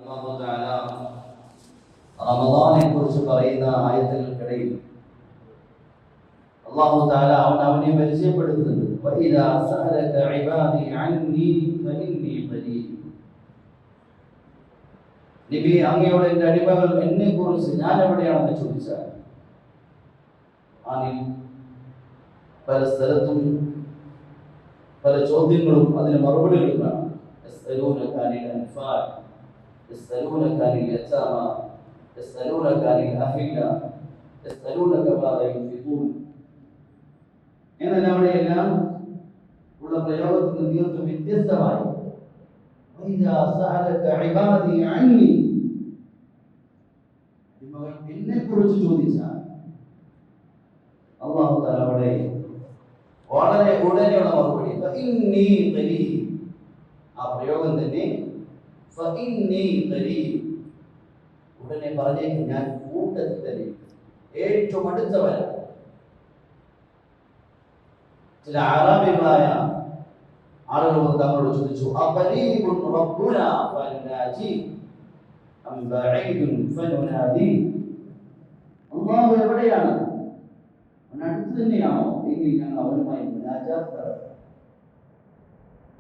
അല്ലാഹു തആല റമദാനെ കുറിച്ച് പറയുന്ന ആയത്തുകൾക്കിടയിൽ അല്ലാഹു തആല അവനെ പരിചയപ്പെടുത്തുന്നുണ്ട്. വഇദാ സഅലക ഇബാദി അന്നി ഫഇന്നി ഖരീബ്. നബി, അങ്ങയോട് എൻ്റെ അടിമകൾ എന്നെ കുറിച്ച് ഞാൻ എവിടെയാണെന്ന് ചോദിച്ചാൽ അതിൽ പല സ്ഥലത്തും പല ചോദ്യങ്ങളും അതിന് മറുപടികളും കാണാം. യസ്അലൂനക അനിൽ അൻഫാൽ, യസ്അലൂനക അനിൽ യതാമ, യസ്അലൂനക അനിൽ അഹില്ല, യസ്അലൂനക മാദാ യുൻഫിഖൂൻ എന്നെല്ലാം അവിടെയെല്ലാം ഉള്ള പ്രയോഗത്തിന് തീർത്തും വ്യത്യസ്തമായി വഇദാ സഅലക ഇബാദി അന്നി, എന്നെ കുറിച്ച് ചോദിച്ചാൽ അല്ലാഹു തആല അവിടെ വളരെ ഉടനെയുള്ള മറുപടി ഫഇന്നി ഖരീബ്. ആ പ്രയോഗം തന്നെ ഫഇന്നി ഖരീബ്, ഉടനെ പറഞ്ഞേക്കും ഞാൻ കൂട്ടത്തിൽ തന്നെ ഏറ്റവും അടുത്തവനാണ്. ചില അറബികളായ ആളുകൾ തങ്ങളോട് ചോദിച്ചു, അഖരീബുൻ റബ്ബുനാ ഫനുനാജി അം ബഈദുൻ ഫനുനാദി. അല്ലാഹു എവിടെയാണ്? അടുത്ത് തന്നെയാണോ എങ്കിൽ ഞങ്ങൾ അവനുമായി മുനാജാത്ത് നടത്തും.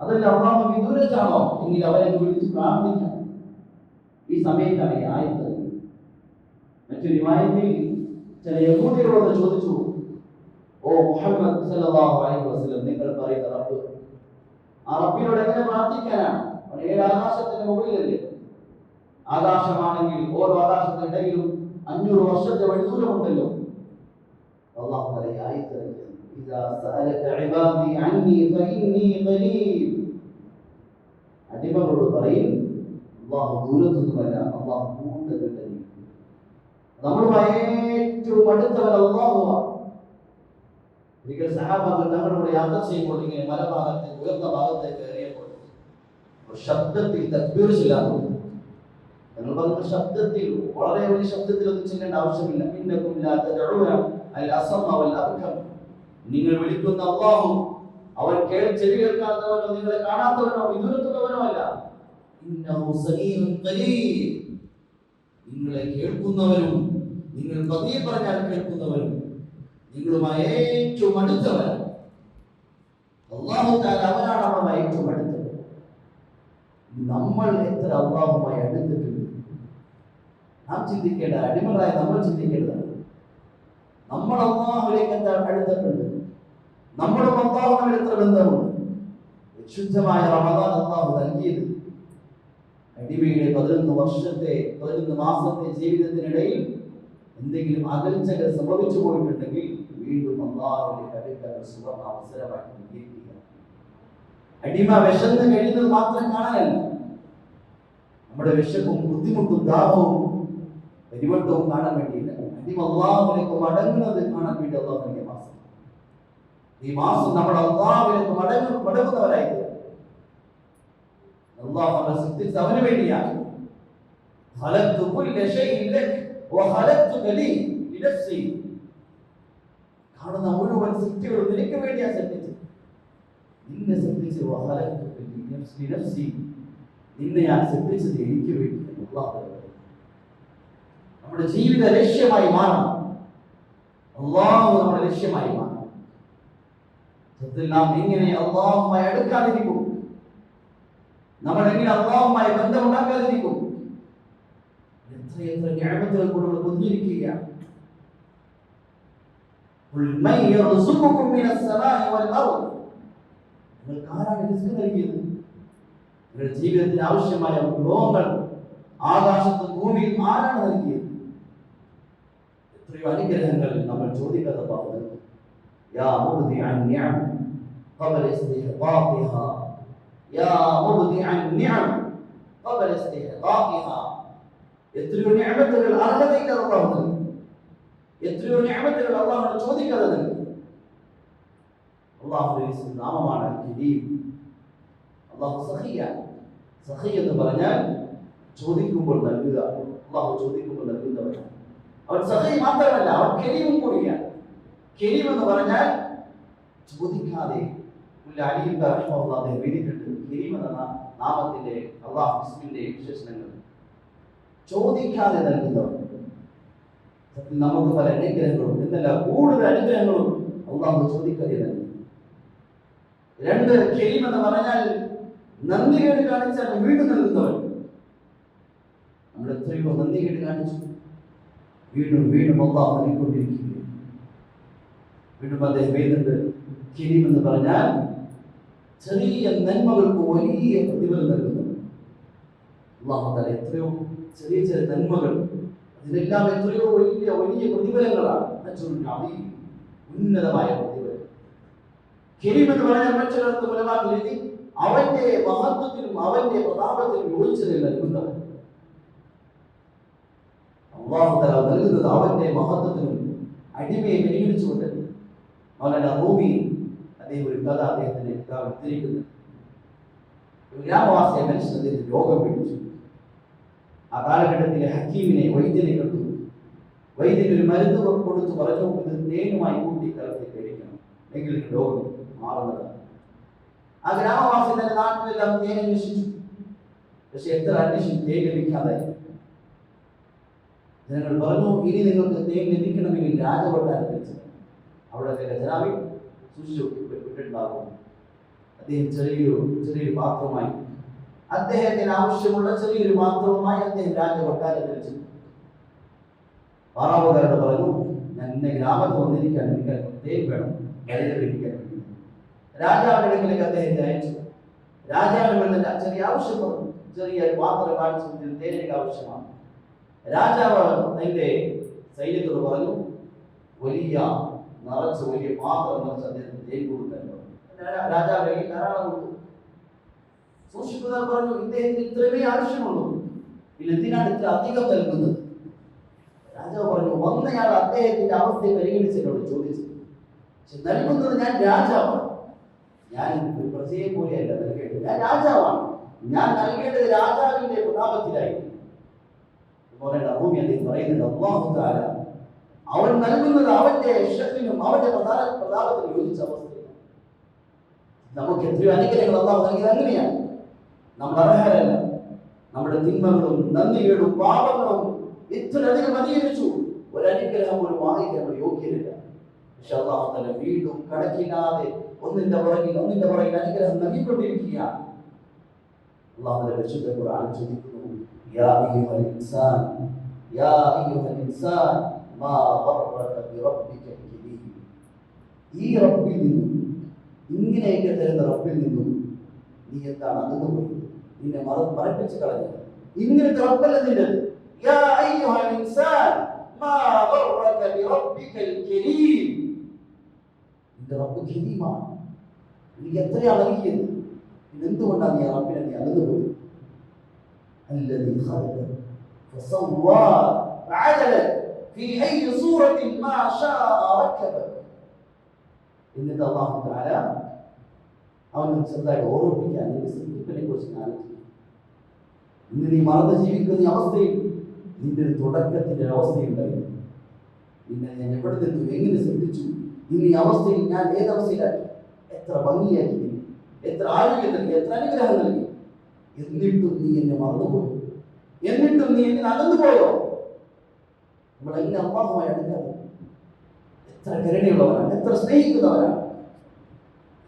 അതല്ല അല്ലാഹു വിദൂരത്താണോ എങ്കിൽ അവനെ വിളിച്ച് പ്രാർത്ഥിക്കാം. ഈ സമയത്താണ് ഈ ആയത്ത്. മറ്റൊരു ആയത്തിൽ ചില യഹൂദികളോട് ചോദിച്ചു, ഓ മുഹമ്മദ് സല്ലല്ലാഹു അലൈഹി വസല്ലം, നിങ്ങൾ പറയുന്ന റബ്ബ്, ആ റബ്ബിനോട് എങ്ങനെ പ്രാർത്ഥിക്കാനാണ്? അവൻ ഏഴ് ആകാശത്തിന് മുകളിലല്ലേ? ആകാശമാണെങ്കിൽ ഓരോ ആകാശത്തിനിടയിലും 500 വർഷത്തെ വഴിദൂരമുണ്ടല്ലോ. അല്ലാഹു തആല ഈ ആയത്ത് ഇദാ സഅലക ഇബാദി അന്നി ഫഇന്നി ഖരീബ്. അടിമകളോട് പറയും അല്ലാഹു ദൂരത്തൊന്നുമല്ല, അല്ലാഹു കൂട്ടത്തിൽ തന്നെ. നമ്മളുമായി ഏറ്റവും അടുത്തവൻ അല്ലാഹുവാണ്. ഒരിക്കൽ സഹാബാക്കൾ തങ്ങളോട് യാത്ര ചെയ്യുമ്പോൾ ഇങ്ങനെ മലഭാഗത്തെ ഉയർന്ന ഭാഗത്തേക്ക് കയറിയപ്പോൾ ശബ്ദത്തിൽ തക്ബീർ ചൊല്ലാൻ തോന്നി. ഞങ്ങൾ പറഞ്ഞ ശബ്ദത്തിൽ, വളരെ വലിയ ശബ്ദത്തിൽ ഒന്നും ചെല്ലേണ്ട ആവശ്യമില്ല. ഇന്നകും ലാ തദഊന അൽ അസമ വൽ അബ്കം. നിങ്ങൾ വിളിക്കുന്ന അല്ലാഹു അവൻ ചെവി കേൾക്കാത്തവനോ നിങ്ങളെ കാണാത്തവനോ വിദൂരത്തുള്ളവനോ അല്ല. ഇന്നഹു സമീഉൻ ഖരീബ്. നിങ്ങളെ കേൾക്കുന്നവനും നിങ്ങൾ പതിയെ പറഞ്ഞാൽ കേൾക്കുന്നവനും നിങ്ങളുമായി ഏറ്റവും അടുത്തവൻ അല്ലാഹു തആല. അവനാണ് നമ്മളുമായി ഏറ്റവും അടുത്തവൻ. നമ്മൾ എത്ര അല്ലാഹുമായി അടുത്തിട്ടുണ്ട് നാം ചിന്തിക്കേണ്ട, അടിമകളായ നമ്മൾ ചിന്തിക്കേണ്ടതാണ്. നമ്മൾ അല്ലാഹുവിലേക്ക് എത്ര അടുത്തിട്ടുണ്ട്, നമ്മളും അല്ലാഹുവിനോട് എത്ര ബന്ധമുണ്ട്. വിശുദ്ധമായ റമദാൻ അല്ലാഹു നൽകിയത് അടിമയുടെ 11 മാസത്തെ ജീവിതത്തിനിടയിൽ എന്തെങ്കിലും അകൽച്ചകൾ സംഭവിച്ചു പോയിട്ടുണ്ടെങ്കിൽ വീണ്ടും അല്ലാഹുവിലേക്ക് അടുക്കാൻ സുവർണ്ണ അവസരമായിട്ട് ഉപയോഗിക്കുക. അടിമ വിശന്ന് കഴിയുന്നത് മാത്രം കാണാനല്ല, നമ്മുടെ വിശപ്പും ബുദ്ധിമുട്ടും ദാഹവും പരിവട്ടവും കാണാൻ വേണ്ടിയില്ല. അടിമ അല്ലാഹുവിലേക്ക് മടങ്ങുന്നത് കാണാൻ വേണ്ടി അല്ലാഹു നൽകിയ മാസം. ഈ മാസം നമ്മൾ അല്ലാഹുവിലേക്ക് മടങ്ങുന്നവരായിട്ട് അല്ലാഹു നമ്മളെ സൃഷ്ടിച്ചത് അവന് വേണ്ടിയാണ്. ഖലഖ്തു കുല്ല ശൈഇൻ ലക് വഖലഖ്തുക ലി ലിനഫ്സി. കാണുന്ന മുഴുവൻ സൃഷ്ടികളും നിനക്ക് വേണ്ടിയാണ് സൃഷ്ടിച്ചത്. നിന്നെ സൃഷ്ടിച്ച് വഖലഖ്തുക ലിനഫ്സി, നിന്നെ ഞാൻ സൃഷ്ടിച്ചത് എനിക്ക് വേണ്ടിയാണ്. അല്ലാഹു നമ്മുടെ ജീവിത ലക്ഷ്യമായി മാറണം. അല്ലാഹു നമ്മുടെ ലക്ഷ്യമായി മാറണം. സത്യത്തിൽ നാം എങ്ങനെ അല്ലാഹുമായി അടുക്കാതിരിക്കും? നമ്മൾ എങ്ങനെ അല്ലാഹുമായി ബന്ധമുണ്ടാക്കാതിരിക്കും? എത്രയെത്ര നിഅമത്തുകൾ കൊണ്ട് നമ്മൾ പൊതിഞ്ഞിരിക്കുകയാണ്. ഖുൽ മൻ യർസുഖുകും മിനസ് സമാഇ വൽ അർദ്. നിങ്ങൾക്ക് ആരാണ് റിസ്ക് നൽകിയത്? നിങ്ങളുടെ ജീവിതത്തിന് ആവശ്യമായ വിഭവങ്ങൾ ആകാശത്തും ഭൂമിയും ആരാണ് നൽകിയത്? എത്രയോ അനുഗ്രഹങ്ങൾ നമ്മൾ ചോദിക്കാതെ പോകുന്നത്. യാ മുബ്ദിഅൻ നിഅം ഖബല ഇസ്തിഹ്ഖാഖിഹാ, യാ മുബ്ദിഅൻ നിഅം ഖബല ഇസ്തിഹ്ഖാഖിഹാ. എത്രയോ നിഅമത്തുകൾ അർഹതയില്ലാതെ അല്ലാഹു നൽകി. എത്രയോ നിഅമത്തുകൾ അല്ലാഹുവോട് ചോദിക്കാതെ നൽകി. അല്ലാഹുവിന്റെ നാമമാണ് കരീം. അല്ലാഹു സഖിയാണ്. സഖി എന്ന് പറഞ്ഞാൽ ചോദിക്കുമ്പോൾ നൽകുക. അല്ലാഹു ചോദിക്കുമ്പോൾ നൽകുന്നവനാണ്. അവൻ സഖി മാത്രമല്ല, അവൻ കരീമും കൂടിയാണ്. കരീം എന്ന് പറഞ്ഞാൽ ചോദിക്കാതെ. എഴുതിയിട്ടുണ്ട് കരീം എന്ന നാമത്തിന്റെ അല്ലാഹു ഇസ്മിന്റെ വിശേഷണങ്ങൾ. ചോദിക്കാതെ നൽകുന്നവൻ. നമുക്ക് പല അനുഗ്രഹങ്ങളും എന്നല്ല കൂടുതൽ അനുഗ്രഹങ്ങളും അള്ളാഹു ചോദിക്കാതെ നൽകി. രണ്ട്, കരീം എന്ന് പറഞ്ഞാൽ നന്ദികേട് കാണിച്ചാൽ വീണ്ടും നൽകുന്നവൻ. നമ്മൾ എത്രയോ നന്ദികേട് കാണിച്ചു, വീണ്ടും വീണ്ടും അള്ളാഹു നൽകിക്കൊണ്ടിരിക്കുകയും. വീണ്ടും അദ്ദേഹം എഴുതുന്നത് കരീം എന്ന് പറഞ്ഞാൽ ചെറിയ നന്മകൾക്ക് വലിയ പ്രതിഫലം നൽകുന്നു. അള്ളാഹു തആല എത്രയോ ചെറിയ ചെറിയ നന്മകൾ, അതിനെല്ലാം എത്രയോ വലിയ വലിയ പ്രതിഫലങ്ങളാണ്. ഉന്നതമായ പ്രതിഫലം. കരീം എന്ന് പറഞ്ഞാൽ മറ്റൊരിടത്ത് ഉലമാക്കൾ എഴുതി അവന്റെ മഹത്വത്തിനും അവന്റെ പ്രതാപത്തിനും യോജിച്ചതിൽ നൽകുന്നവൻ. അള്ളാഹു തആല നൽകുന്നത് അവന്റെ മഹത്വത്തിനും അടിമയെ പരിഗണിച്ചുകൊണ്ടല്ല. മൗലാന റൂമി അദ്ദേഹം ഒരു കഥ അദ്ദേഹത്തിന്റെ ഉദ്ധരിക്കുന്നത്, ഒരു ഗ്രാമവാസിയെ മനുഷ്യൻ അദ്ദേഹത്തിന് രോഗം പിടിച്ചു. ആ കാലഘട്ടത്തിലെ ഹക്കീമിനെ വൈദ്യനെ കണ്ടു. വൈദ്യൻ ഒരു മരുന്ന് കൊടുത്ത് പറഞ്ഞു, ഇത് തേനുമായി കൂട്ടി കലർത്തി കഴിക്കണം, എങ്കിൽ രോഗം മാറുന്നതാണ്. ആ ഗ്രാമവാസി തന്റെ നാട്ടിലെല്ലാം തേൻ അന്വേഷിച്ചു. പക്ഷെ എത്ര അന്വേഷിച്ചു തേൻ ലഭിക്കാതായി. ജനങ്ങൾ പറഞ്ഞു, ഇനി നിങ്ങൾക്ക് തേൻ ലഭിക്കണമെങ്കിൽ രാജകൊട്ടാരത്തിൽ അവിടെ ഖജനാവി സൂക്ഷിച്ചു വിട്ടിട്ടുണ്ടാകും. അദ്ദേഹം ചെറിയൊരു പാത്രമായി, അദ്ദേഹത്തിന് ആവശ്യമുള്ള ചെറിയൊരു പാത്രവുമായി അദ്ദേഹം രാജകൊട്ടാരത്തിൽ ചെന്നു. പാറാവുകാരോട് പറഞ്ഞു, ഞാൻ എന്നെ ഗ്രാമത്തിൽ വന്നിരിക്കാൻ, എനിക്ക് തേൻ വേണം, കഴിക്കാൻ വേണ്ടി. രാജാവിന്റെ അടുക്കലേക്ക് അദ്ദേഹത്തെ അയച്ചു. രാജാവിന് ചെറിയ ആവശ്യം പറഞ്ഞു, ചെറിയൊരു പാത്രം കാണിച്ചു, തേനിലേക്ക് ആവശ്യമാണ്. രാജാവ് തന്റെ സൈന്യത്തോട് പറഞ്ഞു, വലിയ നിറച്ച് വലിയ പാത്രം നിറച്ച് അദ്ദേഹത്തിന് തേൻ കൊടുക്കാൻ പറഞ്ഞു. രാജാവിന്റെ കയ്യിൽ ധാരാളം കൊടുത്തു. സൂക്ഷിക്കുന്നവർ പറഞ്ഞു, ഇദ്ദേഹത്തിന് ഇത്രമേ ആവശ്യമുള്ളൂ, എന്തിനാണ് ഇത്ര അധികം നൽകുന്നത്? രാജാവ് പറഞ്ഞു, വന്നയാൾ അദ്ദേഹത്തിന്റെ അവസ്ഥയെ പരിഗണിച്ചതിനോട് ചോദിച്ചു, നൽകുന്നത് ഞാൻ രാജാവാണ്, ഞാൻ ഒരു പ്രജയെ പോലെയല്ല നൽകേണ്ടത്, ഞാൻ രാജാവാണ്, ഞാൻ നൽകേണ്ടത് രാജാവിന്റെ പ്രതാപത്തിലായി. ഭൂമി അദ്ദേഹം പറയുന്നത്, അല്ലാഹു തആല അവൻ നൽകുന്നത് അവന്റെ ഷർഫിനും അവന്റെ പ്രതാപത്തിനും യോജിച്ച അവസ്ഥയിലാണ്. നമുക്ക് എത്രയോ അനുഗ്രഹങ്ങൾ അല്ലാഹു നൽകിയത് അങ്ങനെയാണ്. നമ്മൾ അർഹരല്ല. നമ്മുടെ തിന്മകളും നന്ദികളും പാപങ്ങളും ഇത്രയധികം അധികരിച്ചു, ഒരനുഗ്രഹം പോലും വാങ്ങിക്കാൻ നമ്മൾ യോഗ്യരല്ല. പക്ഷെ അല്ലാഹു തആല വീണ്ടും കണക്കില്ലാതെ ഒന്നിന്റെ പുറകിൽ അനുഗ്രഹം നൽകിക്കൊണ്ടിരിക്കുകയാണ്. അല്ലാഹുവിന്റെ പരിശുദ്ധ ഖുർആൻ ചോദിക്കുന്നു, യാ അയ്യുഹൽ ഇൻസാൻ മാ ഗററക ബിറബ്ബികൽ കരീം. ഈ റബ്ബിൽ നിന്നും, ഇങ്ങനെയൊക്കെ തരുന്ന റബ്ബിൽ നിന്നും നീ എന്താണ് അകന്നു പോയത്? നിന്നെ മറപ്പിച്ച് കളഞ്ഞത്. ഇങ്ങനത്തെ റബ്ബല്ല നിന്റേത്. യാ അയ്യുഹൽ ഇൻസാൻ മാ ഗററക ബിറബ്ബികൽ കരീം. നിന്റെ റബ്ബ് കരീമാണ്. നിനക്ക് എത്രയാണ് നൽകിയത്? എന്തുകൊണ്ടാണ് നീ റബ്ബിനെ നീ അകന്നു പോയത്? الذي خلق فسوى فعدل في أي صورة ما شاء ركبك. എന്നിട്ട് അല്ലാഹു തആല അവനെ ചെറുതായിട്ട് ഓർമ്മിപ്പിക്കാൻ നിന്റെ സൃഷ്ടിപ്പിനെ കുറിച്ച് ആലോചിക്കും. ഇന്ന് നീ മറന്ന് ജീവിക്കുന്ന അവസ്ഥയിൽ നിന്റെ ഒരു തുടക്കത്തിന്റെ അവസ്ഥയുണ്ടായിരുന്നു. നിന്നെ ഞാൻ എവിടെ നിന്നു, എങ്ങനെ ശ്രദ്ധിച്ചു, ഇന്ന് ഈ അവസ്ഥയിൽ ഞാൻ ഏതവസ്ഥയിലാക്കി, എത്ര ഭംഗിയാക്കി, എത്ര ആരോഗ്യം നൽകി, എത്ര അനുഗ്രഹം നൽകി. എന്നിട്ടും നീ എന്നെ മറന്നുപോയി, എന്നിട്ടും നീ എന്നെ അകന്നുപോയോ? നമ്മളെങ്ങനെ അല്ലാഹുമായി അടുക്കാതെ? എത്ര കരുണയുള്ളവരാണ്, എത്ര സ്നേഹിക്കുന്നവരാണ്,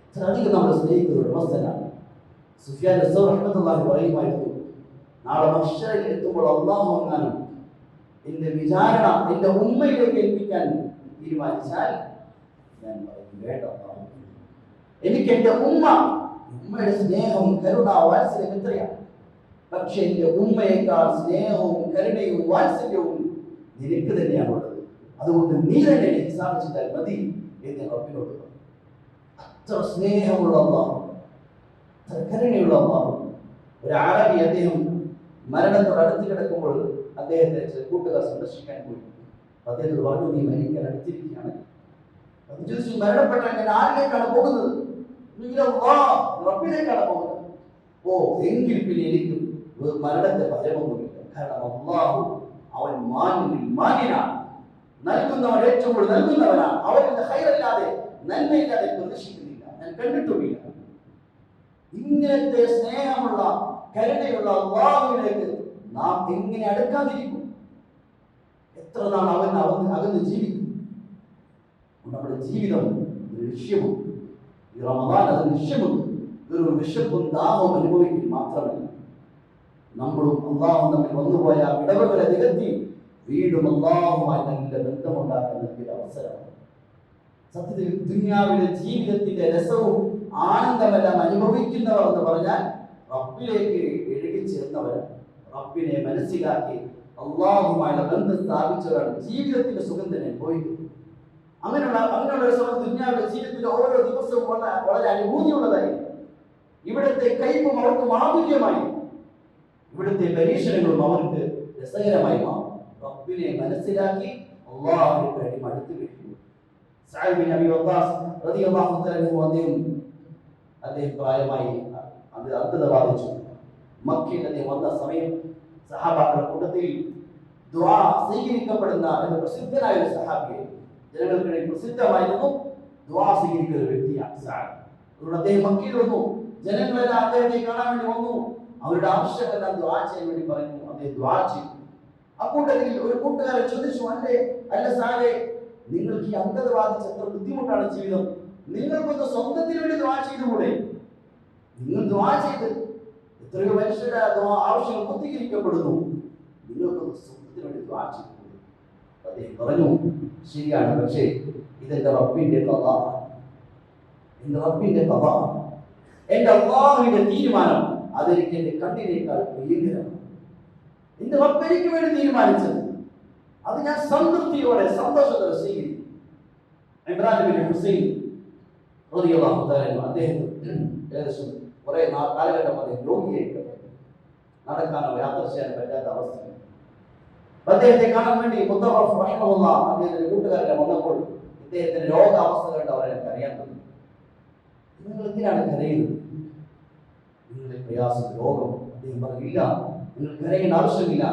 എത്ര അധികം നമ്മൾ സ്നേഹിക്കുന്ന ഉടമസ്ഥനാണ്. സുഫിയാൻ അസ്സൗരി റഹ്മത്തുള്ളാഹി പറയുമായിരുന്നു, നാളെ മഹ്ശറിൽ എത്തുമ്പോൾ അല്ലാഹു എങ്ങാനും എന്റെ വിചാരണ എന്റെ ഉമ്മയിലേക്ക് ഏൽപ്പിക്കാൻ തീരുമാനിച്ചാൽ ഞാൻ പറയും, വേണ്ട, എനിക്ക് എന്റെ ഉമ്മയുടെ സ്നേഹവും കരുണ വാത്സല്യം എത്രയാണ്. പക്ഷെ എന്റെ ഉമ്മയേക്കാൾ സ്നേഹവും കരുണയും വാത്സല്യവും നിനക്ക് തന്നെയാണുള്ളത്. അതുകൊണ്ട് നീ തന്നെ എനിക്ക് സ്ഥാപിച്ചാൽ മതി എന്ന് റബ്ബിനോട് പറഞ്ഞു. അത്ര സ്നേഹമുള്ള അല്ലാഹു, അത്ര കരുണയുള്ള അല്ലാഹു. ഒരു അറബി അദ്ദേഹം മരണത്തോട് അടുത്ത് കിടക്കുമ്പോൾ അദ്ദേഹത്തെ കൂട്ടുകാർ സന്ദർശിക്കാൻ പോയി. അദ്ദേഹത്തോട് പറഞ്ഞു, നീ മരിക്കാൻ അടുത്തിരിക്കുകയാണ്. അത് ചോദിച്ചു, മരണപ്പെട്ടാൽ ഞാൻ ആരിലേക്കാണ് പോകുന്നത്? റബ്ബിലേക്കാണ് പോകുന്നത്. ഓ, എങ്കിൽ പിന്നെ എനിക്ക് മരണത്തെ ഭയമൊന്നുമില്ല. കാരണം അല്ലാഹു അവൻ മാന്യനാണ്, നൽകുന്നവൻ ഏറ്റവും കൂടുതൽ നൽകുന്നവനാണ്. അവന്റെ ഖൈറല്ലാതെ നന്മയില്ലാതെ പ്രതീക്ഷിക്കുന്നില്ല, ഞാൻ കണ്ടിട്ടുമില്ല. ഇങ്ങനത്തെ സ്നേഹമുള്ള കരുണയുള്ള അല്ലാഹുവിലേക്ക് നാം എങ്ങനെ അടുക്കാതിരിക്കും? എത്ര നാൾ അകന്ന് ജീവിക്കും? നമ്മുടെ ജീവിതം ഒരു ലക്ഷ്യമുണ്ട്. ഈ റമദാൻ അത് ലക്ഷ്യമുണ്ട്. ഇതൊരു വിശപ്പും ദാഹവും അനുഭവിക്കും മാത്രമല്ല, നമ്മളും അള്ളാഹും തമ്മിൽ വന്നുപോയ ഇടവുകളെ നികത്തി വീണ്ടും അള്ളാഹുമായി നല്ല ബന്ധമുണ്ടാക്കുന്ന ഒരു അവസരമാണ്. സത്യത്തിൽ ദുനിയാവിലെ ജീവിതത്തിന്റെ രസവും ആനന്ദമെല്ലാം അനുഭവിക്കുന്നവർ എന്ന് പറഞ്ഞാൽ റബ്ബിലേക്ക് ഇഴുകിച്ചേർന്നവരാണ്. റബ്ബിനെ മനസ്സിലാക്കി അള്ളാഹുമായുള്ള ബന്ധം സ്ഥാപിച്ചവരാണ് ജീവിതത്തിന്റെ സുഖം തന്നെ അനുഭവിക്കുന്നത്. അങ്ങനെയുള്ള ഒരു സമയം ദുനിയാവിലെ ജീവിതത്തിന്റെ ഓരോ ദിവസവും വളരെ അനുഭൂതിയുള്ളതായി. ഇവിടുത്തെ കൈപ്പും അവർക്ക് മാധുര്യമായി, ഇവിടുത്തെ പരീക്ഷണങ്ങളും അവർക്ക് രസകരമായി മാറും. റബ്ബിനെ മനസ്സിലാക്കി അള്ളാഹുവിന്റെ അടി അടുത്ത് കഴിക്കുന്നു. സഅദ് ബിൻ അബി വഖാസ് റളിയല്ലാഹു തആല അദ്ദേഹം പ്രായമായി അന്ധത ബാധിച്ചു. മക്കയിൽ അദ്ദേഹം വന്ന സമയം സഹാബാക്കളുടെ കൂട്ടത്തിൽ ദുആ സ്വീകരിക്കപ്പെടുന്ന ഒരു പ്രസിദ്ധനായ ഒരു സഹാബിയെ, ജനങ്ങൾക്കിടയിൽ പ്രസിദ്ധമായിരുന്നു ദുആ സ്വീകരിക്കുന്ന ഒരു വ്യക്തിയാണ് സഅദ്. അതുകൊണ്ട് അദ്ദേഹം മക്കയിൽ വന്നു. ജനങ്ങളെല്ലാം അദ്ദേഹത്തെ കാണാൻ വേണ്ടി വന്നു. അവരുടെ ആവശ്യമെല്ലാം ദുആ ചെയ്യാൻ വേണ്ടി പറഞ്ഞു. അദ്ദേഹം ദുആ ചെയ്തു. അക്കൂട്ടത്തിൽ ഒരു കൂട്ടുകാരൻ ചോദിച്ചു, അല്ല സാറേ, നിങ്ങൾക്ക് ഈ അന്ധത ബാധിച്ച എത്ര ബുദ്ധിമുട്ടാണ് ജീവിതം, നിങ്ങൾക്കൊന്ന് സ്വന്തത്തിന് വേണ്ടി ദുആ ചെയ്തുകൂടെ? നിങ്ങൾ ദുആ ചെയ്ത് എത്രയോ മനുഷ്യരുടെ ആവശ്യങ്ങൾ പൂർത്തീകരിക്കപ്പെടുന്നു, നിങ്ങൾക്കൊന്ന് സ്വന്തത്തിന് വേണ്ടി ദുആ ചെയ്തുകൂടെ? അദ്ദേഹം പറഞ്ഞു, ശരിയാണ്, പക്ഷേ ഇതെന്റെ റബ്ബിന്റെ ഖദാ, എന്റെ റബ്ബിന്റെ ഖദാ, എന്റെ അല്ലാഹുവിന്റെ തീരുമാനം. അതെനിക്ക് എന്റെ കണ്ണിനേക്കാൾ പ്രിയങ്കരമാണ്. എന്റെ റബ്ബ് എനിക്ക് വേണ്ടി തീരുമാനിച്ചത് അത് ഞാൻ സംതൃപ്തിയോടെ സന്തോഷത്തോടെ സ്വീകരിക്കും. ഇമ്രാൻ ബിൻ ഹുസൈൻ റളിയല്ലാഹു തആല അദ്ദേഹം ഏകദേശം കുറെ കാലഘട്ടം അദ്ദേഹം രോഗിയായിട്ട് നടക്കാനോ യാത്ര ചെയ്യാനോ പറ്റാത്ത അവസ്ഥ. അദ്ദേഹത്തെ കാണാൻ വേണ്ടി മുത്തറഫ് റഹിമഹുല്ലാഹ് അദ്ദേഹത്തിന്റെ കൂട്ടുകാരനെ വന്നപ്പോൾ ഇദ്ദേഹത്തിന്റെ രോഗാവസ്ഥ കണ്ട് അവരെ കരയാൻ തുടങ്ങി. നിങ്ങൾ എന്തിനാണ് കരയുന്നത്? നിങ്ങളുടെ പ്രയാസം രോഗം. അദ്ദേഹം പറഞ്ഞില്ല, നിങ്ങൾ കരയേണ്ട ആവശ്യമില്ല.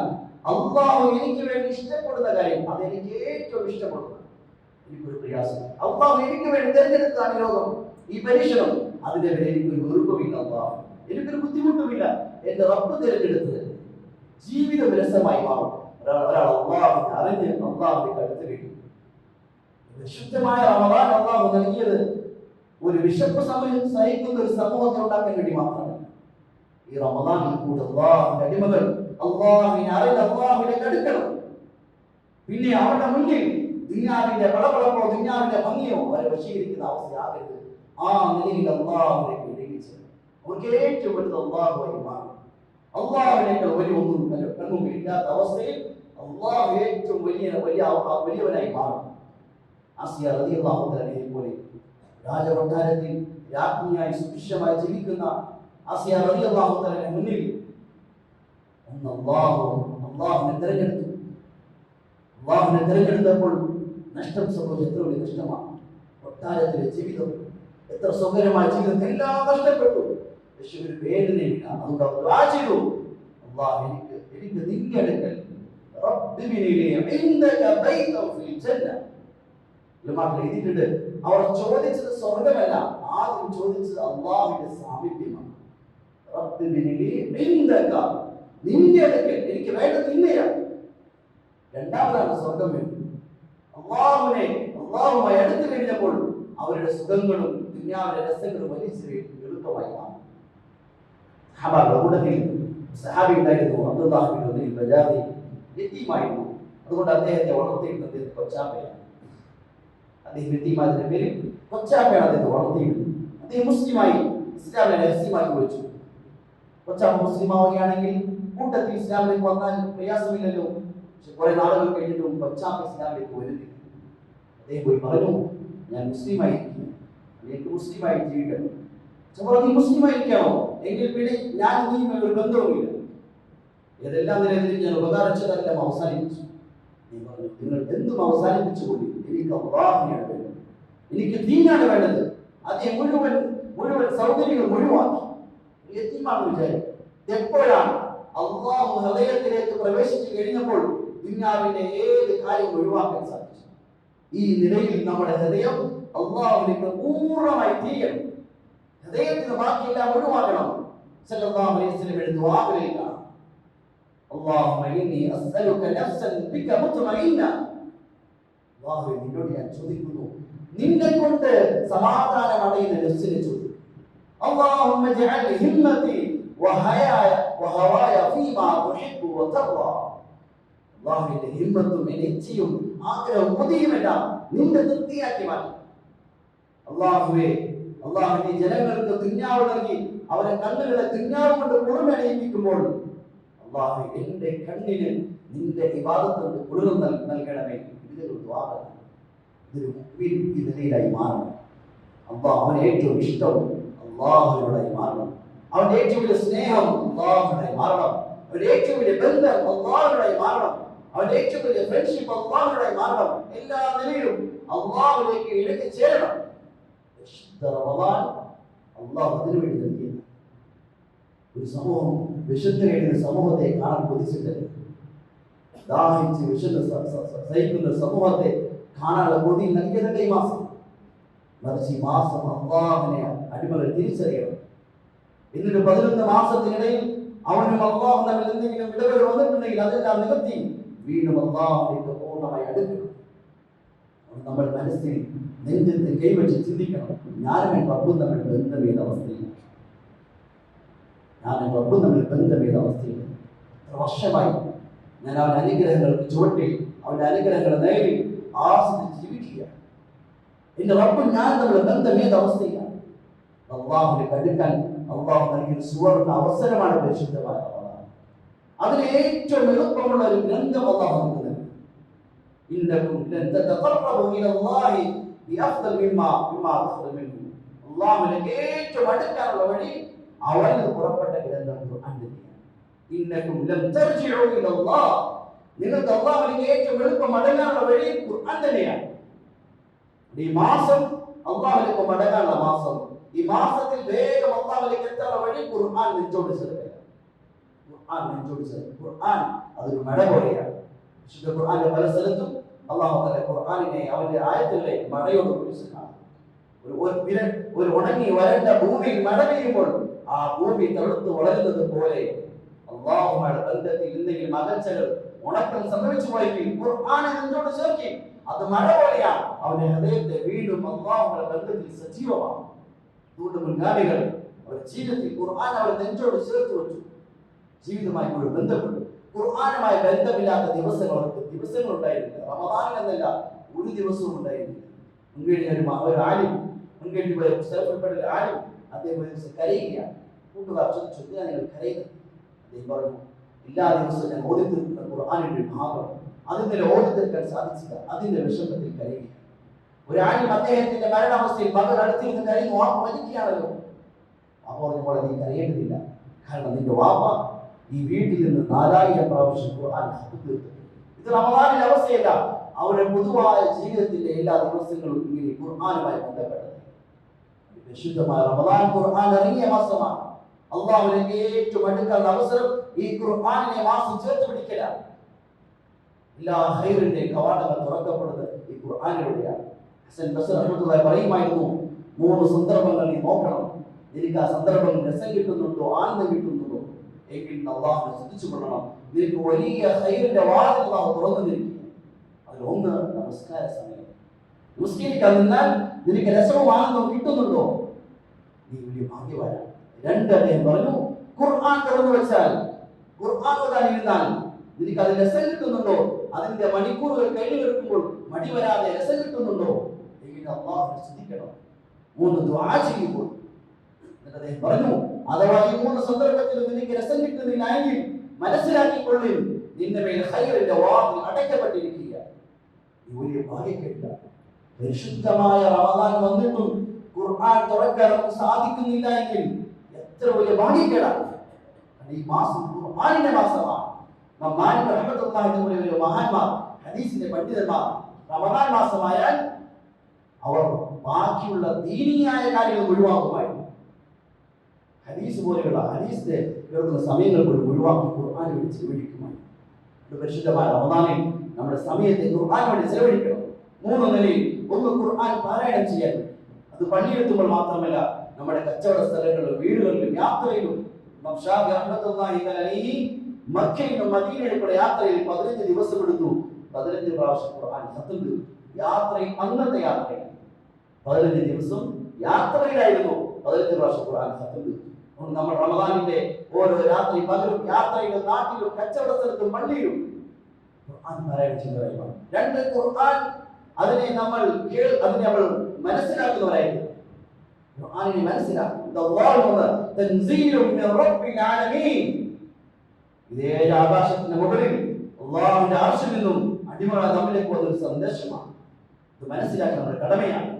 അള്ളാഹു എനിക്ക് വേണ്ടി ഇഷ്ടപ്പെടുന്ന കാര്യം അതെനിക്ക് ഏറ്റവും ഇഷ്ടപ്പെടുന്നു. എനിക്കൊരു പ്രയാസം അള്ളാഹു എനിക്ക് വേണ്ടി തിരഞ്ഞെടുത്താണ് രോഗം, ഈ പരീക്ഷണം. അതിന്റെ പേര് എനിക്കൊരു വെറുപ്പമില്ല, അള്ളാഹു എനിക്കൊരു ബുദ്ധിമുട്ടുമില്ല. എന്റെ റബ്ബ് തിരഞ്ഞെടുത്തത് ജീവിതം രസമായി മാറും. ഒരാൾ അള്ളാഹുവിനെ അറിഞ്ഞ് അള്ളാഹുവിന്റെ അടുത്ത് വയ്ക്കും. വിശുദ്ധമായ റമദാൻ അള്ളാഹു നൽകിയത് ഒരു വിശപ്പ് സഹിക്കുന്ന ഒരു സമൂഹത്തെ ഉണ്ടാക്കാൻ വേണ്ടി മാത്രമല്ല. ഈ റമദാനിൽ കൂടെ അള്ളാഹുവിന്റെ അടിമകൾ അള്ളാഹുവിനെ അറിഞ്ഞ് അള്ളാഹുവിലേക്ക് അടുക്കണം. പിന്നെ അവരുടെ മുന്നിൽ ദുനിയാവിന്റെ പളപളപ്പോ ദുനിയാവിന്റെ ഭംഗിയോ അവരെ വശീകരിക്കുന്ന അവസ്ഥയാകരുത്. ആ നിലയിൽ അള്ളാഹുവിലേക്ക് ഇടയിച്ച് അവർക്ക് ഏറ്റവും വലുത് അള്ളാഹുവായി മാറും. അള്ളാഹുവിനേക്കാൾ വലിയ ഒന്നും ഇല്ലാത്ത അവസ്ഥയിൽ അള്ളാഹു ഏറ്റവും വലിയവനായി മാറും. ആസിയ റളിയല്ലാഹു തആലയെ പോലെ രാജകൊട്ടാരത്തിൽ രാജ്ഞിയായി സുഭിക്ഷമായി ജീവിക്കുന്ന ആസിയ റളിയല്ലാഹു തആലയുടെ മുന്നിൽ അള്ളാഹുവിനെ തിരഞ്ഞെടുത്തു. അള്ളാഹുവിനെ തിരഞ്ഞെടുത്തപ്പോൾ നഷ്ടം സംഭവിച്ചു. എത്ര വലിയ നഷ്ടമാണ്! കൊട്ടാരത്തിലെ ജീവിതം, എത്ര സുഖകരമായ ജീവിതം, എല്ലാം നഷ്ടപ്പെട്ടു. പക്ഷെ ഒരു വേദനയില്ല. അതുകൊണ്ട് അവർ ദുആ ചെയ്തു, അല്ലാഹ് എനിക്ക് നിന്റെ അടുക്കൽ എഴുതിയിട്ടുണ്ട്. അവർ ചോദിച്ചത് സ്വർഗമല്ല, ആദ്യം ചോദിച്ചത് അള്ളാഹുവിന്റെ സാമീപ്യമാണ്. നിന്റെ അടുക്കൽ എനിക്ക് വേണ്ടത് നിന്നെയാണ്. രണ്ടാമതാണ് സ്വർഗം വേണ്ടത്. അള്ളാഹുമായി അടുത്ത് കഴിഞ്ഞപ്പോൾ അവരുടെ സുഖങ്ങളും ദുനിയാവിലെ രസങ്ങളും വലിയ എളുപ്പമായി മാറും. സഹാബാക്കളുടെ കൂട്ടത്തിൽ സഹാബി ഉണ്ടായിരുന്നു, അബ്ദുല്ലാഹ് ബിൻ ബജാദി, യതീമായിരുന്നു. അതുകൊണ്ട് അദ്ദേഹത്തെ വളർത്തിയിരുന്നത് കൊച്ചാപ്പയാണ്. അദ്ദേഹം യതീമായതിന്റെ പേര് കൊച്ചാപ്പയാണ് അദ്ദേഹത്തെ വളർത്തിയിരുന്നത്. അദ്ദേഹം മുസ്ലിമായി, ഇസ്ലാമിനെ രഹസ്യമാക്കി വിളിച്ചു. കൊച്ചാപ്പ മുസ്ലിമാവുകയാണെങ്കിൽ കൂട്ടത്തിൽ ഇസ്ലാമിലേക്ക് വന്നാൽ പ്രയാസമില്ലല്ലോ. പക്ഷെ കുറെ നാളുകൾ കഴിഞ്ഞിട്ടും കൊച്ചാപ്പ ഇസ്ലാമിലേക്ക് വരുന്നില്ല. അദ്ദേഹം പോയി പറഞ്ഞു, ഞാൻ മുസ്ലിമായിരിക്കുന്നു, എനിക്ക് മുസ്ലിമായി ജീവിക്കണം. നീ മുസ്ലിമായിരിക്കണോ? എങ്കിൽ പിന്നെ ഞാൻ നീയുമായി ഒരു ബന്ധവുമില്ല. ഏതെല്ലാം നിലയിൽ ഞാൻ ഉപകാരിച്ചതെല്ലാം അവസാനിപ്പിച്ചു. നീ പറഞ്ഞു, നിങ്ങൾ എന്തും അവസാനിപ്പിച്ചുകൊള്ളി, എനിക്ക് അല്ലാഹുവിനെയാണ് വേണ്ടത്, എനിക്ക് ദീനാണ് വേണ്ടത്. അദ്ദേഹം മുഴുവൻ സൗകര്യങ്ങൾ ഒഴിവാക്കി. യതീമാണെന്ന് വിചാരിക്കും. എപ്പോഴാണ് അള്ളാഹു ഹൃദയത്തിലേക്ക് പ്രവേശിച്ചു കഴിഞ്ഞപ്പോൾ ദുനിയാവിന്റെ ഏത് കാര്യം ഒഴിവാക്കാൻ സാധിച്ചു. ഈ നിലയിൽ നമ്മുടെ ഹൃദയം അള്ളാഹുവിലേക്ക് പൂർണ്ണമായി തിരിയണം. ഹൃദയത്തിന് ബാക്കിയെല്ലാം ഒഴിവാക്കണം. സല്ലല്ലാഹു അലൈഹി വസല്ലം ദുആകളിൽ കാണാം. അല്ലാഹുമ്മ ഇന്നി അസ്അലുക നഫ്സൻ ബിക മുത്മഇന്ന. അല്ലാഹുവേ, നിന്നോട് ഞാൻ ചോദിക്കുന്നു, നിന്നെ കൊണ്ട് സമാധാനം അടയുന്ന നഫ്സിനെ ചോദിക്കുന്നു. അല്ലാഹുമ്മ ജഅൽ ഹിമ്മതി വഹയായ വഹവായ ഫീമാ തുഹിബ്ബു വതർള. അല്ലാഹുവിന്റെ ഹിമ്മത്തും ഇച്ഛയും ആഗ്രഹവും കൊതിയുമെല്ലാം നിന്റെ തൃപ്തിയാക്കി മാറ്റി. അല്ലാഹുവേ, അല്ലാഹുവിന്റെ ജനങ്ങൾക്ക് ദുനിയാവ് നൽകി അവരെ കണ്ണുകളെ ദുനിയാവ് കൊണ്ട് കുളിർമണിയിപ്പിക്കുമ്പോൾ അല്ലാഹു എന്റെ കണ്ണിന് നിന്റെ ഇബാദത്ത് കൊണ്ട് കുളിർ നൽകണമേ. ഇതൊരു ദുആയാണ്. ഇതൊരു മുഅ്മിൻ ഈ നിലയിലായി മാറണം. അല്ലാഹു അവന് ഏറ്റവും ഇഷ്ടം അല്ലാഹുവിനോടായി മാറണം. അവന്റെ ഏറ്റവും വലിയ സ്നേഹം അല്ലാഹുവിനോടായി മാറണം. അവന്റെ ഏറ്റവും വലിയ ബന്ധം അല്ലാഹുവിനോടായി മാറണം. അവന്റെ ഏറ്റവും വലിയ ഫ്രണ്ട്ഷിപ്പ് അല്ലാഹുവിനോടായി മാറണം. എല്ലാ നിലയിലും അല്ലാഹുവിലേക്ക് ഇഴകി ചേരണം. റമദാൻ അല്ലാഹു അതിനു വേണ്ടി നൽകിയത്. ഒരു സമൂഹം വിശുദ്ധ കഴിയുന്ന സമൂഹത്തെ കാണാൻ കൊതിച്ചിട്ടില്ല. ദാഹിച്ച് വിശുദ്ധ സഹിക്കുന്ന സമൂഹത്തെ കാണാനുള്ള കൊതി നൽകിയതല്ല ഈ മാസം. മറിച്ച് ഈ മാസം അല്ലാഹുവിനെ അടിമകൾ തിരിച്ചറിയണം. എന്നിട്ട് 11 മാസത്തിനിടയിൽ അവനും അല്ലാഹുവും തമ്മിൽ എന്തെങ്കിലും ഇടവേള വന്നിട്ടുണ്ടെങ്കിൽ അതെല്ലാം നികത്തി വീണ്ടും അല്ലാഹുവിലേക്ക് പൂർണ്ണമായി അടുക്കണം. നമ്മൾ മനസ്സിൽ നെഞ്ചത്ത് കൈവച്ച് ചിന്തിക്കണം, ഞാനും എൻ റബ്ബും തമ്മിൽ ബന്ധമേത അവസ്ഥയില്ല. എത്ര വർഷമായി ഞാൻ അവന്റെ അനുഗ്രഹങ്ങൾക്ക് ചുവട്ടിൽ അവന്റെ അനുഗ്രഹങ്ങളെ നേടി ആസ്വദിച്ച് ജീവിക്കുകയാണ്. എന്റെ റബ്ബും ഞാൻ തമ്മിൽ ബന്ധമേത അവസ്ഥയിലാണ്. അല്ലാഹുവിലേക്ക് അടുക്കാൻ അല്ലാഹു നൽകിയ സുവർണ്ണ അവസരമാണ് പരിശുദ്ധമായ റമദാൻ. അതിന് ഏറ്റവും എളുപ്പമുള്ള ഒരു ഗ്രന്ഥം അല്ലാഹു നമുക്ക് നൽകി. ഇന്നകും ലൻ തതഖറബു ഇലല്ലാഹി ബിഅഫ്ദൽ മിമ്മാ തഖറബു മിൻഹു. അല്ലാഹുവിലേക്ക് ഏറ്റവും അടുക്കാനുള്ള വഴി അവനിൽ പുറപ്പെട്ട ഗ്രന്ഥം ഖുർആൻ തന്നെയാണ്. ഇന്നകും ലൻ തർജിഉ ഇലല്ലാഹ്, നിങ്ങൾക്ക് അല്ലാഹുവിലേക്ക് ഏറ്റവും എളുപ്പം മടങ്ങാനുള്ള വഴി ഖുർആൻ തന്നെയാണ്. ഈ മാസം അല്ലാഹുവിലേക്ക് മടങ്ങാനുള്ള മാസം. ഈ മാസത്തിൽ വേഗം അല്ലാഹുവിലേക്ക് എത്താനുള്ള വഴി ഖുർആൻ നെഞ്ചോട് ചേർക്കുക. ഖുർആൻ അതൊരു മഴ പോലെയാണ്. വിശുദ്ധ ഖുർആനിലെ പല സ്ഥലത്തും അല്ലാഹു തആല ഖുർആനിനെ അവന്റെ ആയത്തുകളെ മഴയോട് കുറിച്ചിട്ടാണ്. ഒരു ഉണങ്ങി വരണ്ട ഭൂമിയിൽ മഴ പെയ്യുമ്പോൾ ആ ഭൂമി തളുത്ത് വളരുന്നത് പോലെ അല്ലാഹുവുമായി ബന്ധത്തിൽ എന്തെങ്കിലും അകൽച്ചകൾ ഉണക്കം സംഭവിച്ചു പോയെങ്കിൽ ഖുർആനെ നെഞ്ചോട് ചേർക്കി. അത് മഴ പോലെയാണ്. അവന്റെ ഹൃദയത്തെ വീണ്ടും അല്ലാഹുവുമായി ബന്ധത്തിൽ സജീവമാണ്. അതുകൊണ്ട് മുൻഗാമികൾ അവരുടെ ജീവിതത്തിൽ ഖുർആൻ അവർ നെഞ്ചോട് ചേർത്ത് വെച്ചു. ജീവിതമായി കൂടെ ബന്ധപ്പെട്ടു. ഖുർആനുമായി ബന്ധമില്ലാത്ത ദിവസങ്ങൾ ഉണ്ടായിരുന്നില്ല. റമദാനിൽ എന്നല്ല ഒരു ദിവസവും ഉണ്ടായിരുന്നില്ല. മുൻകേടി ഒരു ആലിം, മുൻകേടി സ്ഥലപ്പെട്ട ആലിം അദ്ദേഹം ഒരു ദിവസം കരയുകയാണ്. കൂട്ടുകാർ ചോദിച്ചു, നിങ്ങൾ കരയുന്നത്? അദ്ദേഹം പറഞ്ഞു, എല്ലാ ദിവസവും ഞാൻ ഓതി തീർക്കുന്ന ഖുർആനിന്റെ ഭാഗം അതിന്റെ ഓതി തീർക്കാൻ സാധിച്ചില്ല. അതിന്റെ വിഷമത്തിൽ കരയുക. ഒരു ആലിം അദ്ദേഹത്തിന്റെ മരണാവസ്ഥയിൽ മകൾ അടുത്തിരുന്ന് കരയുന്നു. വാപ്പ മരിക്കുകയാണല്ലോ. അപ്പൊ പറഞ്ഞപ്പോൾ നീ കരയേണ്ടതില്ല. കാരണം നിന്റെ വാപ്പ ഈ വീട്ടിൽ നിന്ന് 4000 പ്രാവശ്യം ഖുർആൻ തീർത്തു. ഇത് റമദാനിന്റെ അവസ്ഥയല്ല. അവരുടെ പൊതുവായ ജീവിതത്തിന്റെ എല്ലാ ദിവസങ്ങളും ഇങ്ങനെ ഖുർആനുമായി ബന്ധപ്പെട്ടത്. വിശുദ്ധമായ റമദാൻ ഖുർആൻ ഇറങ്ങിയ മാസമാണ്. അല്ലാഹുവിലേക്ക് ഏറ്റവും അടുക്കാനുള്ള അവസരം ഈ ഖുർആനിനെ മാസം ചേർത്ത് പിടിക്കലാണ്. എല്ലാ ഖൈറിന്റെ കവാടങ്ങൾ തുറക്കപ്പെടുന്നത് ഈ ഖുർആനിലൂടെയാണ്. ഹസൻ ബസ്രി റഹ്മത്തുള്ളാഹി പറയുമായിരുന്നു, 3 സന്ദർഭങ്ങൾ നീ നോക്കണം. നിനക്ക് ആ സന്ദർഭങ്ങൾ രസം കിട്ടുന്നുണ്ടോ, ആനന്ദം കിട്ടുന്നുണ്ടോ എങ്കിൽ അല്ലാഹുവിനെ സ്തുതിച്ചു കൊള്ളണം. നിനക്ക് വലിയ ഖൈറിന്റെ വാതിൽ അല്ലാഹു തുറന്നിരിക്കും. അതിലൊന്ന് നമസ്കാര സമയം. നമസ്കരിക്കാൻ നിന്നാൽ നിനക്ക് രസവും ആനന്ദവും കിട്ടുന്നുണ്ടോ, നീ വലിയ ഭാഗ്യവാനാണ്. 2 അദ്ദേഹം പറഞ്ഞു, ഖുർആൻ തുറന്നു വെച്ചാൽ, ഖുർആൻ ഓതാനിരുന്നാൽ നിനക്ക് അതിൽ രസം കിട്ടുന്നുണ്ടോ, അതിന്റെ മണിക്കൂറുകൾ കഴിഞ്ഞു കിടക്കുമ്പോൾ മടി വരാതെ രസം കിട്ടുന്നുണ്ടോ എങ്കിൽ അല്ലാഹുവിനെ സ്തുതിക്കണം. 3 ദുആ ചെയ്യുമ്പോൾ അദ്ദേഹം പറഞ്ഞു, അഥവാ ഈ 3 സന്ദർഭത്തിലും നിനക്ക് രസം കിട്ടുന്നില്ല എങ്കിൽ മനസ്സിലാക്കിക്കൊള്ളിൽ നിന്റെ മേൽ ഖൈറിന്റെ വാതിൽ അടയ്ക്കപ്പെട്ടിരിക്കുക. നീ വലിയ ഭാഗ്യക്കേടില്ല. പരിശുദ്ധമായ റമദാൻ വന്നിട്ടും ഖുർആൻ തുറക്കാൻ നമുക്ക് സാധിക്കുന്നില്ല എങ്കിൽ എത്ര വലിയ ഭാഗ്യക്കേടാണ്. ഈ മാസം ഖുർആനിന്റെ മാസമാണ്. മാലിക് റഹ്മത്തുള്ളാഹി അലൈഹി മഹാന്മാർ, ഹദീസിന്റെ പണ്ഡിതന്മാർ റമദാൻ മാസമായാൽ അവർ ബാക്കിയുള്ള ദീനിയായ കാര്യങ്ങൾ ഒഴിവാക്കുമായിരുന്നു. ഹദീസ് പോലെയുള്ള ഹദീസിന്റെ കേൾക്കുന്ന സമയങ്ങൾ പോലും ഒഴിവാക്കി ഖുർആൻ വേണ്ടി ചെലവഴിക്കുമായിരുന്നു. പരിശുദ്ധമായ റമദാനിൽ നമ്മുടെ സമയത്തെ ഖുർആൻ വേണ്ടി ചെലവഴിക്കണം. 3 നിലയിൽ. ഒന്ന്, ഖുർആൻ പാരായണം ചെയ്യാൻ വേണ്ടി. അത് പള്ളിയെത്തുമ്പോൾ മാത്രമല്ല, നമ്മുടെ കച്ചവട സ്ഥലങ്ങളിലും വീടുകളിലും യാത്രയിലും. ഇമാം ഷാഫി റഹ്മത്തുള്ളാഹി അലൈഹി മക്കയിൽ നിന്നും മദീനയിലേക്കുള്ള യാത്രയിൽ 15 ദിവസം എടുത്തു. 15 പ്രാവശ്യം ഖുർആൻ ഖത്ം തീർത്തു. യാത്രയിൽ അന്നത്തെ യാത്രയിൽ 15 ദിവസം യാത്രയിലായിരുന്നു 15 പ്രാവശ്യം ഖുർആൻ ഖത്ം തീർത്തു. നമ്മൾ റമദാനിന്റെ ഓരോ രാത്രി പകലും യാത്രയിലും നാട്ടിലും കച്ചവട സ്ഥലത്തും പള്ളിയിലും ഖുർആൻ പാരായണം ചെയ്യുന്നവരായിരുന്നു. രണ്ട്, ഖുർആൻ അതിനെ നമ്മൾ മനസ്സിലാക്കുന്നവരായിരുന്നു. ഖുർആനിനെ മനസ്സിലാക്കുന്നത് ഇതേ ആകാശത്തിന്റെ മുകളിൽ അല്ലാഹുവിന്റെ അർശിൽ നിന്നും അടിമകളെ നമ്മിലേക്ക് വന്നൊരു സന്ദേശമാണ്. ഇത് മനസ്സിലാക്കാൻ നമ്മുടെ കടമയാണ്.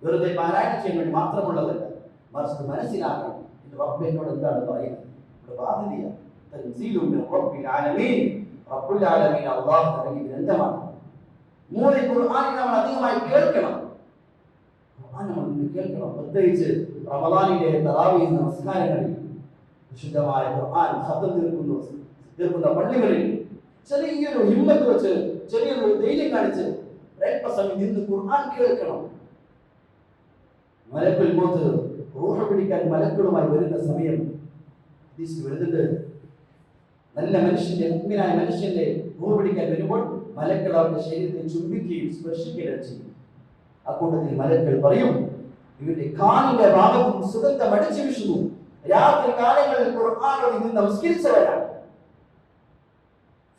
വെറുതെ പാരായണം ചെയ്യാൻ വേണ്ടി മാത്രമുള്ളതല്ല, മറിച്ച് മനസ്സിലാക്കണം. റബ്ബ് എന്നോട് എന്താണ് പറയുന്നത്? നമ്മുടെ ബാധ്യതയാണ്. തൻസീലും മിൻ റബ്ബിൽ ആലമീൻ. റബ്ബുൽ ആലമീൻ അല്ലാഹു ഇറങ്ങിയ ഗ്രന്ഥമാണ്. മൂന്ന്, ഖുർആനിനെ നമ്മൾ അധികമായി കേൾക്കണം. ഖുർആൻ നമ്മൾ കേൾക്കണം. പ്രത്യേകിച്ച് റമദാനിലെ തറാവീഹ് നമസ്കാരങ്ങളിൽ വിശുദ്ധമായ ഖുർആൻ ഖത്ം തീർക്കുന്ന പള്ളികളിൽ ചെറിയൊരു ഹിമ്മത്ത് വെച്ച്, ചെറിയൊരു ധൈര്യം കാണിച്ച് അല്പസമയം നിന്ന് ഖുർആൻ കേൾക്കണം. മലക്കുൽ മൗത്ത് റൂഹ് പിടിക്കാൻ മലക്കുകളുമായി വരുന്ന സമയം വരുന്നുണ്ട്. നല്ല മനുഷ്യന്റെ, മുഅ്മിനായ മനുഷ്യന്റെ റൂഹ് പിടിക്കാൻ വരുമ്പോൾ മലക്കുകൾ അവരുടെ ശരീരത്തെ ചുംബിക്കുകയും സ്പർശിക്കുകയും ചെയ്യും. അക്കൂട്ടത്തിൽ മലക്കുകൾ പറയും, ഇവരുടെ കാലിന്റെ ഭാഗത്തും സുഗന്ധം അടിച്ചു വീശുന്നു. രാത്രി കാലങ്ങളിൽ ഖുർആനോട് നിന്ന് നമസ്കരിച്ചവരാണ്.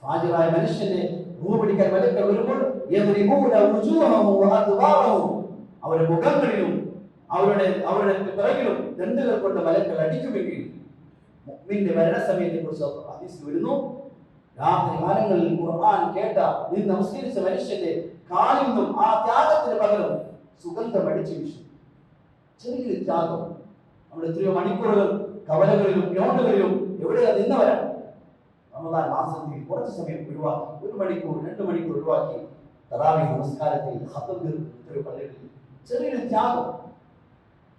ഫാജിറായ മനുഷ്യന്റെ റൂഹ് പിടിക്കാൻ മലക്കുകൾ വരുമ്പോൾ അവരുടെ മുഖങ്ങളിലും അവരുടെ പിറകിലും ദണ്ഡുകൾ കൊണ്ട് മലക്കുകൾ അടിക്കുമെങ്കിൽ മുഅ്മിന്റെ മരണസമയത്തെ കുറിച്ച് ഹദീസ് വരുന്നു. രാത്രി കാലങ്ങളിൽ ഖുർആൻ കേട്ട, നിന്ന് നമസ്കരിച്ച മനുഷ്യന്റെ കാലിൽ നിന്നും ആ ത്യാഗത്തിന് പകരം സുഗന്ധം അടിച്ചു വീശും. ചെറിയൊരു ത്യാഗം. നമ്മൾ എത്രയോ മണിക്കൂറുകൾ കവലകളിലും ഗ്രൗണ്ടുകളിലും എവിടെയാ നിന്നവരാണ്. റമദാൻ മാസത്തിൽ കുറച്ച് സമയം ഒഴിവാക്കി, 1 മണിക്കൂർ 2 മണിക്കൂർ ഒഴിവാക്കി തറാവീഹ് നമസ്കാരത്തിൽ ഖത്ം തീർക്കുന്ന പള്ളികളിൽ ചെറിയൊരു ത്യാഗം.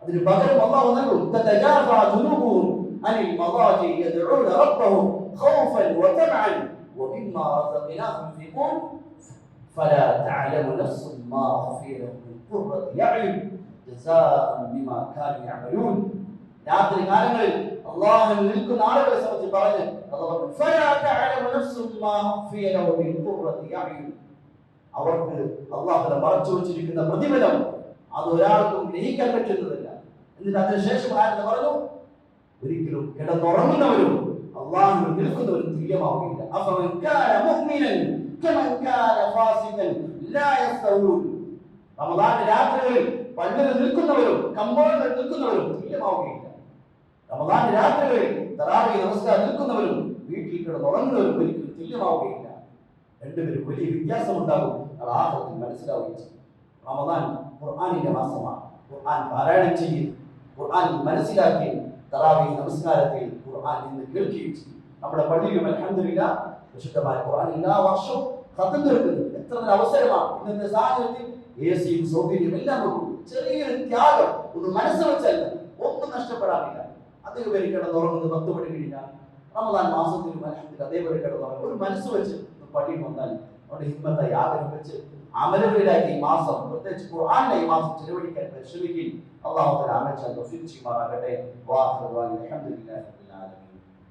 അതിന് പകരം അല്ലാഹു നൽകും. തതജാഫാ ജുനൂബുഹും അനിൽ മദാജി യദ്ഊന റബ്ബഹും ഖൗഫൻ വതമഅൻ വമിമ്മാ റസഖ്നാഹും യുൻഫിഖൂൻ ഫലാ തഅലമു നഫ്സുൻ മാ ഖഫിയ ലഹും മിൻ ഖുർറത്തി അഅ്യുൻ ജസാഅൻ ബിമാ കാനൂ യഅമലൂൻ. രാത്രി കാലങ്ങളിൽ അല്ലാഹുവിൽ നിൽക്കുന്ന ആളുകളെ സംബന്ധിച്ച് പറഞ്ഞു, ഫലാ തഅലമു നഫ്സുൻ മാ ഖഫിയ ലഹും മിൻ ഖുർറത്തി അഅ്യുൻ. അവർക്ക് അല്ലാഹു മറച്ചു വെച്ചിരിക്കുന്ന പ്രതിഫലം അത് ഒരാൾക്കും ഗ്രഹിക്കാൻ പറ്റുന്നതല്ല. എന്നിട്ട് അതിനുശേഷം ആരെന്ന് പറഞ്ഞു, ഒരിക്കലും കിടന്നുറങ്ങുന്നവരും അല്ലാഹുവിൽ നിൽക്കുന്നവരും തുല്യമാവുകയില്ല. അഫമൻ കാന മുഅ്മിനൻ കമൻ കാന ഫാസിഖൻ ലാ യസ്തവൂൻ. റമദാനിന്റെ രാത്രികളിൽ പള്ളിയിൽ നിൽക്കുന്നവരും കമ്പോളങ്ങളിൽ നിൽക്കുന്നവരും തുല്യമാവുകയില്ല. റമദാനിന്റെ രാത്രികളിൽ തറാവീഹ് നമസ്കാരം നിൽക്കുന്നവരും വീട്ടിൽ കിടന്നുറങ്ങുന്നവരും ഒരിക്കലും തുല്യമാവുകയില്ല. രണ്ടുപേരും വലിയ വ്യത്യാസമുണ്ടാകും. അത് ആഹ്റത്തിൽ മനസ്സിലാവുകയും ചെയ്യും. റമദാൻ ഖുർആനിന്റെ മാസമാണ്. ഖുർആൻ പാരായണം ചെയ്യും, ഖുർആൻ മനസ്സിലാക്കുകയും തറാവീഹ് നമസ്കാരത്തിൽ ഖുർആൻ നിന്ന് കേൾക്കുകയും ചെയ്യും. നമ്മുടെ പള്ളിയിലും അൽഹംദുലില്ലാഹ് വിശുദ്ധമായ ഖുർആൻ എല്ലാ വർഷവും ഖത്ം തീർക്കുന്നു. എത്ര നല്ല അവസരമാണ്! ഇന്നത്തെ സാഹചര്യത്തിൽ എസിയും സൗകര്യം എല്ലാം നോക്കും. ചെറിയൊരു ത്യാഗം ഒന്ന് മനസ്സ് വെച്ചാൽ ഒന്നും നഷ്ടപ്പെടാനില്ല. അതേ പേര് കിടന്നുറങ്ങുന്നത് 10 മണി കഴിഞ്ഞാൽ റമദാൻ മാസത്തിലും അൽഹംദുലില്ലാഹ് അതേപോലെ കിടന്നുറങ്ങും. ഒരു മനസ്സ് വെച്ച് പള്ളിയിൽ വന്നാൽ അവിടെ ഹിമ്മത്തായി ആഗ്രഹം വെച്ച് അമലുകളിലാക്കി ഈ മാസം, പ്രത്യേകിച്ച് ഖുർആനിലെ ഈ മാസം ചെലവഴിക്കാൻ പരിശ്രമിക്കുകയും അല്ലാഹു തആല അമൽ ചെയ്യാൻ തൗഫീഖ് ചെയ്യുമാറാകട്ടെ. വാ അൽഹംദുലില്ലാഹി.